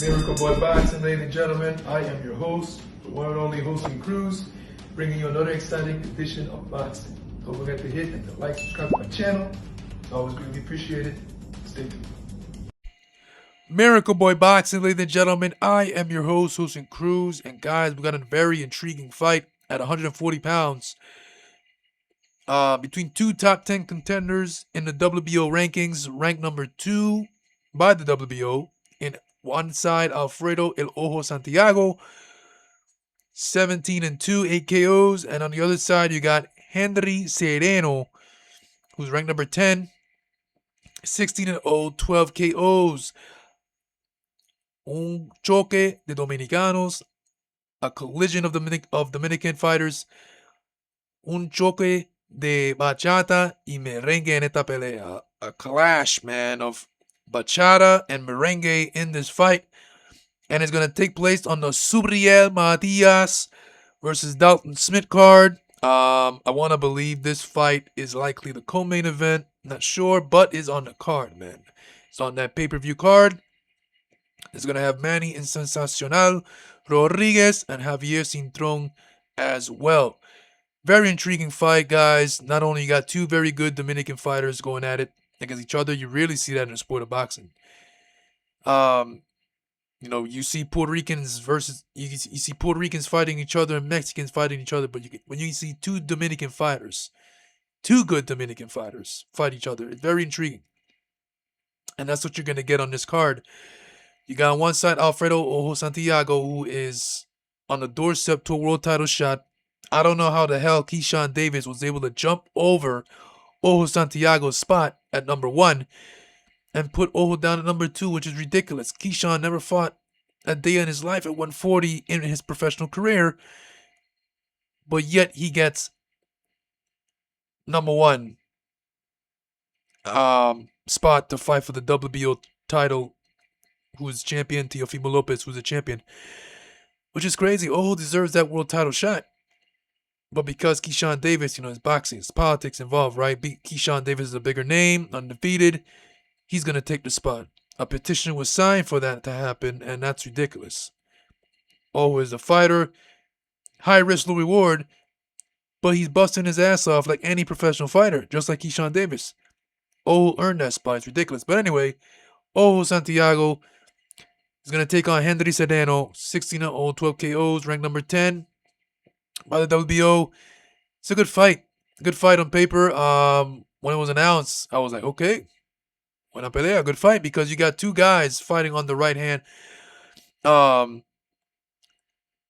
Miracle Boy Boxing, ladies and gentlemen. I am your host, the one and only Hosting Cruz, bringing you another exciting edition of boxing. Don't forget to hit and to like, subscribe to my channel. It's always greatly appreciated. Stay tuned. Miracle Boy Boxing, ladies and gentlemen. I am your host, Hosting Cruz, and guys, we got a very intriguing fight at 140 pounds between two top 10 contenders in the WBO rankings, ranked number 2 by the WBO. In one side, Alfredo El Ojo Santiago, 17-2, 8 KOs. And on the other side, you got Hendri Cedeno, who's ranked number 10, 16-0, 12 KOs. Un choque de Dominicanos, a collision of Dominican fighters. Un choque de bachata y merengue en esta pelea. A clash, man, of bachata and merengue in this fight. And it's going to take place on the Subriel Matias versus Dalton Smith card. I want to believe this fight is likely the co-main event. Not sure, but is on the card, man. It's on that pay-per-view card. It's going to have Manny and Sensacional Rodriguez and Javier Cintron as well. Very intriguing fight, guys. Not only you got two very good Dominican fighters going at it against each other, you rarely see that in the sport of boxing. You see Puerto Ricans versus you see Puerto Ricans fighting each other and Mexicans fighting each other, but when you see two Dominican fighters, two good Dominican fighters fight each other, it's very intriguing. And that's what you're gonna get on this card. You got on one side Alfredo Ojo Santiago, who is on the doorstep to a world title shot. I don't know how the hell Keyshawn Davis was able to jump over Ojo Santiago's spot at number 1 and put Ojo down at number 2, which is ridiculous. Keyshawn never fought a day in his life at 140 in his professional career, but yet he gets number 1 spot to fight for the WBO title. Who's champion? Teofimo Lopez, who's a champion, which is crazy. Ojo deserves that world title shot. But because Keyshawn Davis, it's boxing, it's politics involved, right? Keyshawn Davis is a bigger name, undefeated. He's going to take the spot. A petition was signed for that to happen, and that's ridiculous. Ojo is a fighter, high risk, low reward, but he's busting his ass off like any professional fighter, just like Keyshawn Davis. Ojo earned that spot. It's ridiculous. But anyway, Ojo Santiago is going to take on Hendri Cedeno, 16-0, 12 KOs, ranked number 10 by the WBO. It's a good fight. Good fight on paper. When it was announced, I was like, okay, buena pelea, good fight, because you got two guys fighting on the right hand. That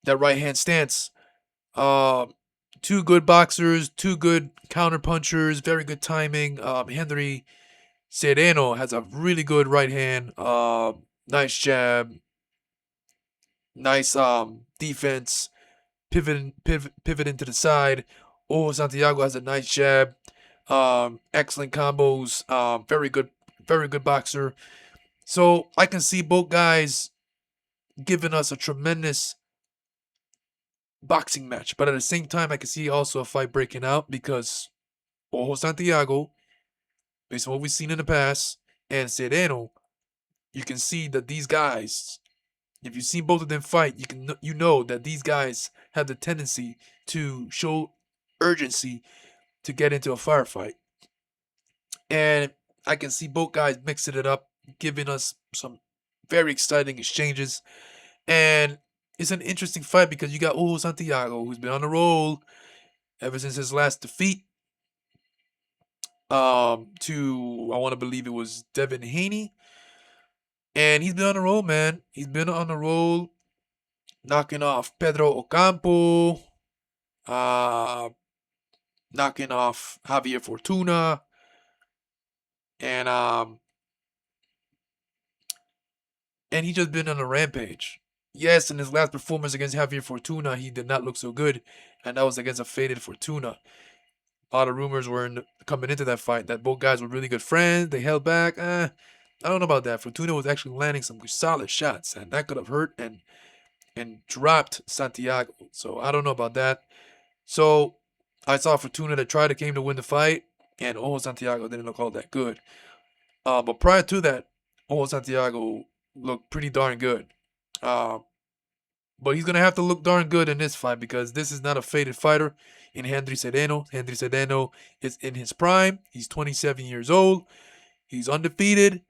right hand stance. Two good boxers, two good counter punchers, very good timing. Hendri Cedeno has a really good right hand. Nice jab. Nice defense. Pivoting to the side. Ojo Santiago has a nice jab. Excellent combos. Very good boxer. So I can see both guys giving us a tremendous boxing match. But at the same time, I can see also a fight breaking out because Ojo Santiago, based on what we've seen in the past, and Cedeno, you can see that these guys, if you see both of them fight, you know that these guys have the tendency to show urgency to get into a firefight. And I can see both guys mixing it up, giving us some very exciting exchanges. And it's an interesting fight because you got Ojo Santiago, who's been on the roll ever since his last defeat to, I want to believe it was Devin Haney. And he's been on the roll, man. He's been on the roll, knocking off Pedro Ocampo, knocking off Javier Fortuna, and he just been on a rampage. Yes, in his last performance against Javier Fortuna, he did not look so good, and that was against a faded Fortuna. A lot of rumors were coming into that fight that both guys were really good friends. They held back. I don't know about that. Fortuna was actually landing some solid shots, and that could have hurt and dropped Santiago. So I don't know about that. So I saw Fortuna that came to win the fight, and Ojo Santiago didn't look all that good. But prior to that, Ojo Santiago looked pretty darn good. Uh, but he's gonna have to look darn good in this fight because this is not a faded fighter in Hendri Cedeno. Hendri Cedeno is in his prime. He's 27 years old. He's undefeated.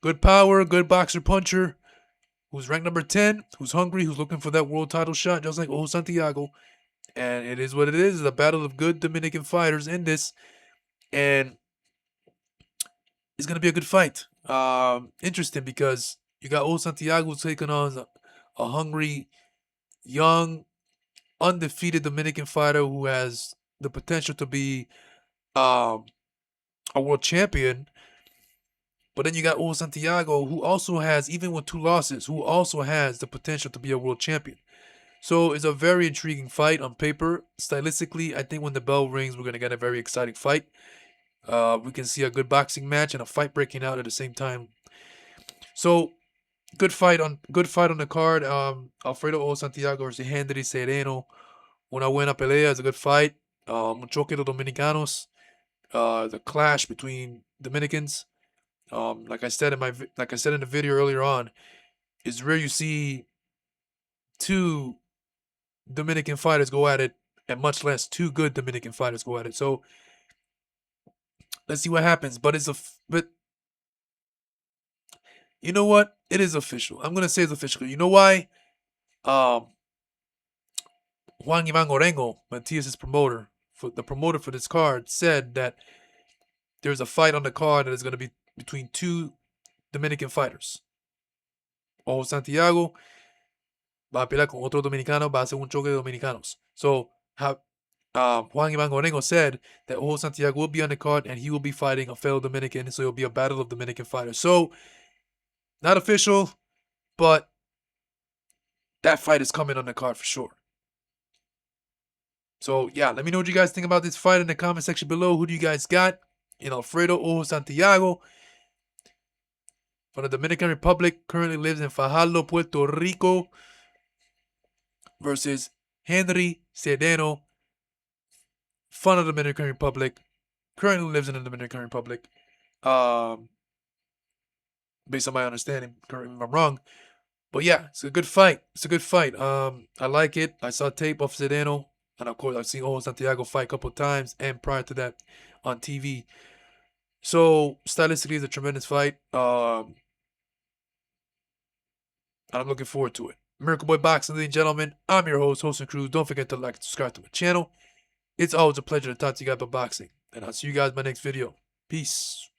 Good power, good boxer puncher. Who's ranked number 10, who's hungry, who's looking for that world title shot, just like Ojo Santiago. And it is what it is. It's a battle of good Dominican fighters in this. And it's going to be a good fight. Interesting because you got Ojo Santiago taking on a hungry, young, undefeated Dominican fighter who has the potential to be a world champion. But then you got Ojo Santiago, who also has, even with 2 losses, who also has the potential to be a world champion. So it's a very intriguing fight on paper. Stylistically, I think when the bell rings, we're going to get a very exciting fight. We can see a good boxing match and a fight breaking out at the same time. So good fight on the card. Alfredo Ojo Santiago versus Hendri Cedeno. Una buena pelea. It's a good fight. Un choque de Dominicanos. The clash between Dominicans. Like I said in the video earlier on, it's rare you see 2 Dominican fighters go at it, and much less 2 good Dominican fighters go at it. So let's see what happens. But you know what? It is official. I'm gonna say it's official. You know why? Juan Ivan Orengo, Matias' promoter, the promoter for this card, said that there's a fight on the card that is gonna be between 2 Dominican fighters. Ojo Santiago va a pelear con otro dominicano, va a hacer un choque de dominicanos. So, Juan Ivan Orengo said that Ojo Santiago will be on the card and he will be fighting a fellow Dominican, so it'll be a battle of Dominican fighters. So, not official, but that fight is coming on the card for sure. So, yeah, let me know what you guys think about this fight in the comment section below. Who do you guys got in Alfredo Ojo Santiago from the Dominican Republic, currently lives in Fajardo, Puerto Rico, versus Hendri Cedeno, from the Dominican Republic, currently lives in the Dominican Republic. Based on my understanding, correct me if I'm wrong. But yeah, it's a good fight. I like it. I saw tape of Cedeno, and of course I've seen Ojo Santiago fight a couple times, and prior to that on TV. So stylistically, it's a tremendous fight. And I'm looking forward to it. Miracle Boy Boxing, ladies and gentlemen. I'm your host, and Cruz. Don't forget to like and subscribe to my channel. It's always a pleasure to talk to you guys about boxing. And I'll see you guys in my next video. Peace.